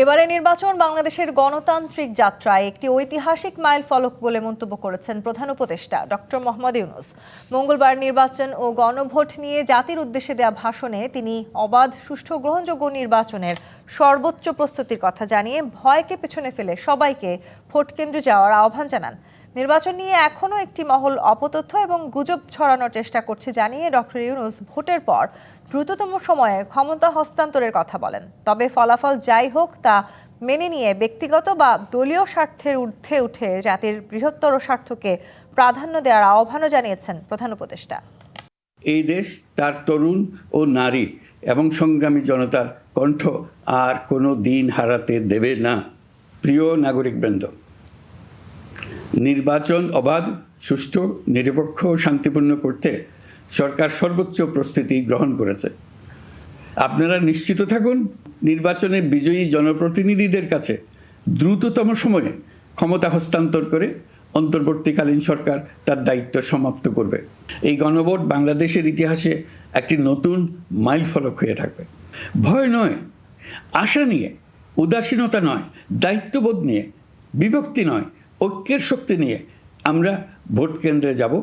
এবারের নির্বাচন বাংলাদেশের গণতান্ত্রিক যাত্রায় একটি ঐতিহাসিক মাইলফলক বলে মন্তব্য করেছেন প্রধান উপদেষ্টা ডক্টর মোহাম্মদ ইউনূস। মঙ্গলবার নির্বাচন ও গণভোট নিয়ে জাতির উদ্দেশ্যে দেয়া ভাষণে তিনি অবাধ, সুষ্ঠু, গ্রহণযোগ্য নির্বাচনের সর্বোচ্চ প্রস্তুতির কথা জানিয়ে ভয়কে পেছনে ফেলে সবাইকে ভোট কেন্দ্রে যাওয়ার আহ্বান জানান। নির্বাচন নিয়ে এখনও একটি মহল অপতথ্য এবং গুজব ছড়ানোর চেষ্টা করছে জানিয়ে ডক্টর ইউনূস ভোটের পর দ্রুততম সময়ে ক্ষমতা হস্তান্তরের কথা বলেন। তবে ফলাফল যাই হোক তা মেনে নিয়ে ব্যক্তিগত বা দলীয় স্বার্থের ঊর্ধ্বে উঠে জাতির বৃহত্তর স্বার্থকে প্রাধান্য দেওয়ার আহ্বানও জানিয়েছেন প্রধান উপদেষ্টা। এই দেশ তার তরুণ ও নারী এবং সংগ্রামী জনতার কণ্ঠ আর কোনো দিন হারাতে দেবে না। প্রিয় নাগরিকবৃন্দ, নির্বাচন অবাধ, সুষ্ঠু, নিরপেক্ষ ও শান্তিপূর্ণ করতে সরকার সর্বোচ্চ প্রস্তুতি গ্রহণ করেছে। আপনারা নিশ্চিত থাকুন, নির্বাচনে বিজয়ী জনপ্রতিনিধিদের কাছে দ্রুততম সময়ে ক্ষমতা হস্তান্তর করে অন্তর্বর্তীকালীন সরকার তার দায়িত্ব সমাপ্ত করবে। এই গণভোট বাংলাদেশের ইতিহাসে একটি নতুন মাইলফলক হয়ে থাকবে। ভয় নয়, আশা নিয়ে, উদাসীনতা নয়, দায়িত্ববোধ নিয়ে, বিভক্তি নয়, ঐক্যের শক্তি নিয়ে আমরা ভোট কেন্দ্রে যাব।